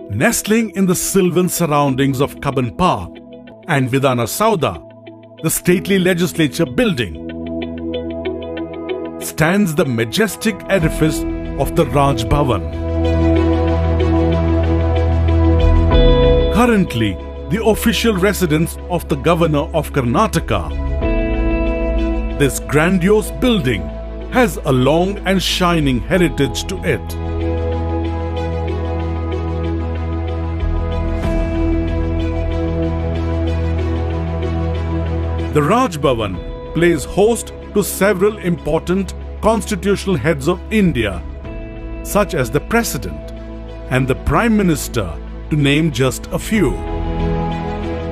Nestling in the sylvan surroundings of Cubbon Park and Vidhana Soudha, the stately legislature building, stands the majestic edifice of the Raj Bhavan. Currently, the official residence of the Governor of Karnataka, this grandiose building has a long and shining heritage to it. The Raj Bhavan plays host to several important constitutional heads of India, such as the President and the Prime Minister, to name just a few.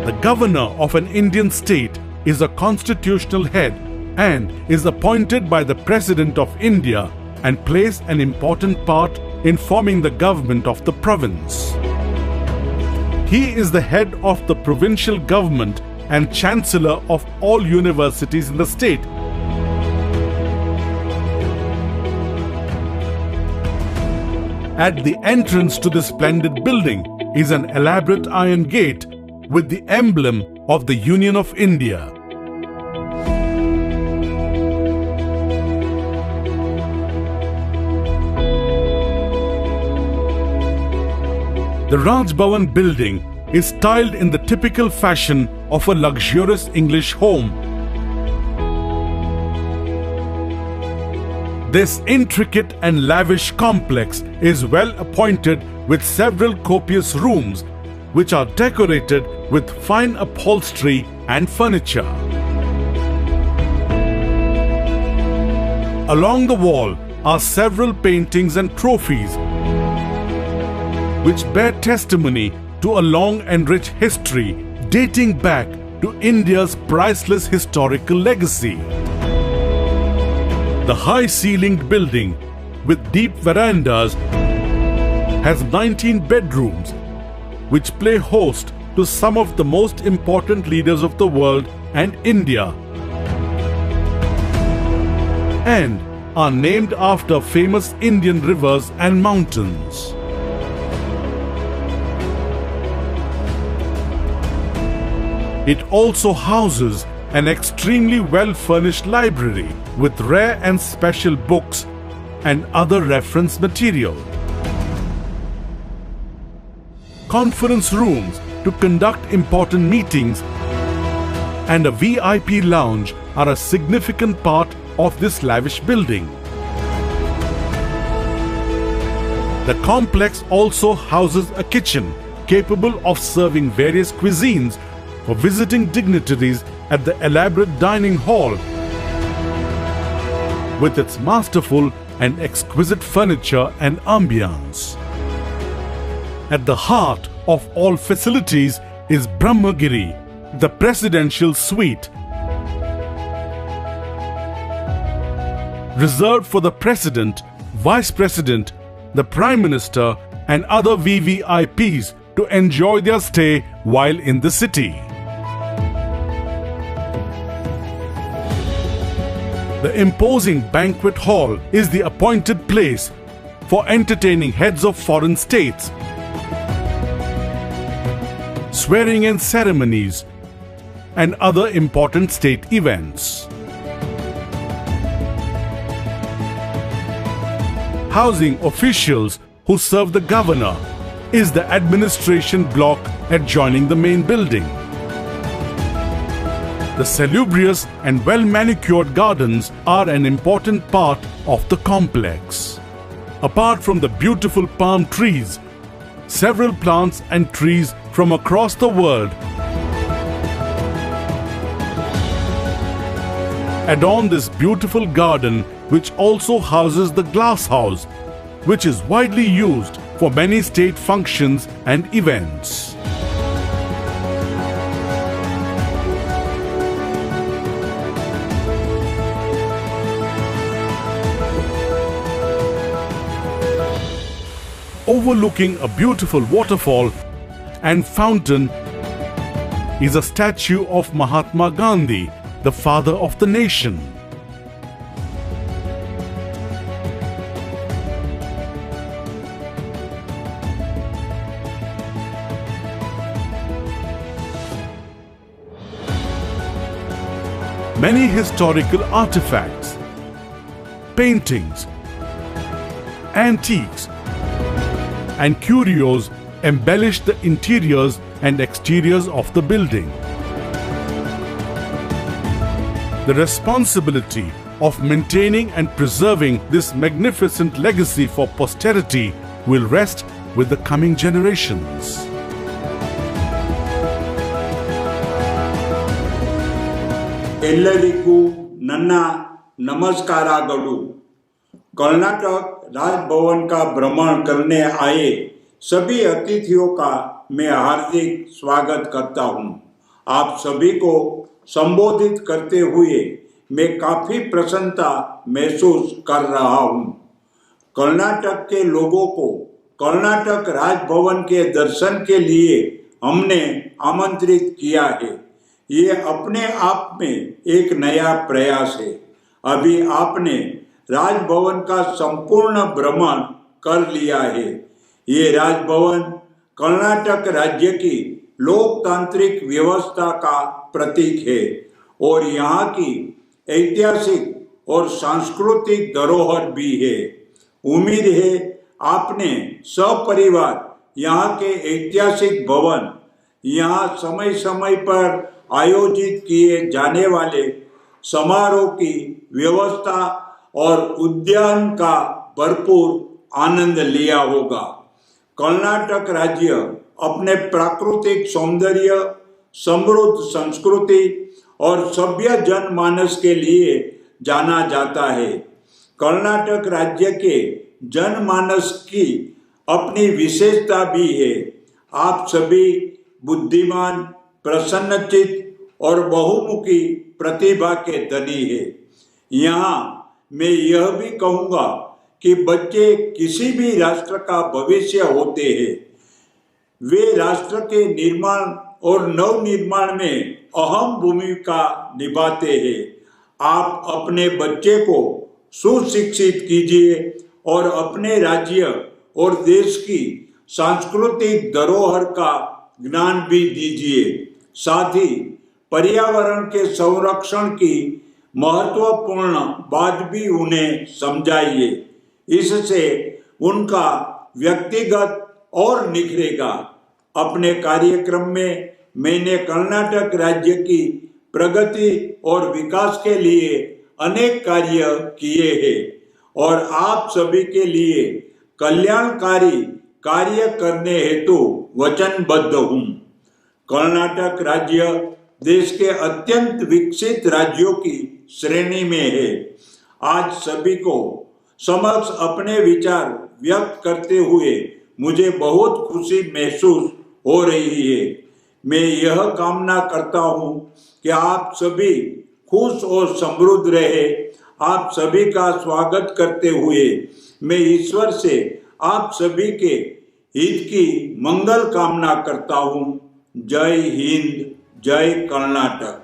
The Governor of an Indian state is a constitutional head and is appointed by the President of India and plays an important part in forming the government of the province. He is the head of the provincial government and Chancellor of all universities in the state. At the entrance to this splendid building is an elaborate iron gate with the emblem of the Union of India. The Raj Bhavan building is styled in the typical fashion of a luxurious English home. This intricate and lavish complex is well appointed with several copious rooms which are decorated with fine upholstery and furniture. Along the wall are several paintings and trophies which bear testimony to a long and rich history dating back to India's priceless historical legacy. The high-ceilinged building with deep verandas has 19 bedrooms which play host to some of the most important leaders of the world and India and are named after famous Indian rivers and mountains. It also houses an extremely well-furnished library with rare and special books and other reference material. Conference rooms to conduct important meetings and a VIP lounge are a significant part of this lavish building. The complex also houses a kitchen capable of serving various cuisines for visiting dignitaries at the elaborate dining hall with its masterful and exquisite furniture and ambience. At the heart of all facilities is Brahmagiri, the presidential suite, reserved for the President, Vice President, the Prime Minister and other VVIPs to enjoy their stay while in the city. The imposing banquet hall is the appointed place for entertaining heads of foreign states, swearing-in ceremonies, and other important state events. Housing officials who serve the governor is the administration block adjoining the main building. The salubrious and well-manicured gardens are an important part of the complex. Apart from the beautiful palm trees, several plants and trees from across the world adorn this beautiful garden, which also houses the glass house, which is widely used for many state functions and events. Overlooking a beautiful waterfall and fountain is a statue of Mahatma Gandhi, the father of the nation. Many historical artifacts, paintings, antiques, and curios embellish the interiors and exteriors of the building. The responsibility of maintaining and preserving this magnificent legacy for posterity will rest with the coming generations. ಎಲ್ಲರಿಗೂ ನನ್ನ नमस्कारागलु। कर्नाटक राजभवन का भ्रमण करने आए सभी अतिथियों का मैं हार्दिक स्वागत करता हूं। आप सभी को संबोधित करते हुए मैं काफी प्रसन्नता महसूस कर रहा हूं। कर्नाटक के लोगों को कर्नाटक राजभवन के दर्शन के लिए हमने आमंत्रित किया है। ये अपने आप में एक नया प्रयास है। अभी आपने राजभवन का संपूर्ण भ्रमण कर लिया है। ये राजभवन कर्नाटक राज्य की लोकतांत्रिक व्यवस्था का प्रतीक है और यहाँ की ऐतिहासिक और सांस्कृतिक धरोहर भी है। उम्मीद है आपने सपरिवार यहाँ के ऐतिहासिक भवन, यहाँ समय समय पर आयोजित किए जाने वाले समारोह की व्यवस्था और उद्यान का भरपूर आनंद लिया होगा। कर्नाटक राज्य अपने प्राकृतिक सौंदर्य, समृद्ध संस्कृति और सभ्य जनमानस के लिए जाना जाता है। कर्नाटक राज्य के जनमानस की अपनी विशेषता भी है। आप सभी बुद्धिमान, प्रसन्नचित्त और बहुमुखी प्रतिभा के धनी है। यहाँ मैं यह भी कहूँगा कि बच्चे किसी भी राष्ट्र का भविष्य होते हैं। वे राष्ट्र के निर्माण और नवनिर्माण में अहम भूमिका निभाते हैं। आप अपने बच्चे को सुशिक्षित कीजिए और अपने राज्य और देश की सांस्कृतिक धरोहर का ज्ञान भी दीजिए। साथ ही पर्यावरण के संरक्षण की महत्वपूर्ण बात भी उन्हें समझाइए। इससे उनका व्यक्तिगत और निखरेगा। अपने कार्यक्रम में मैंने कर्नाटक राज्य की प्रगति और विकास के लिए अनेक कार्य किए हैं और आप सभी के लिए कल्याणकारी कार्य करने हेतु वचनबद्ध हूँ। कर्नाटक राज्य देश के अत्यंत विकसित राज्यों की श्रेणी में है। आज सभी को समक्ष अपने विचार व्यक्त करते हुए मुझे बहुत खुशी महसूस हो रही है। मैं यह कामना करता हूँ कि आप सभी खुश और समृद्ध रहे। आप सभी का स्वागत करते हुए मैं ईश्वर से आप सभी के हित की मंगल कामना करता हूँ। जय हिंद, जय कर्नाटक।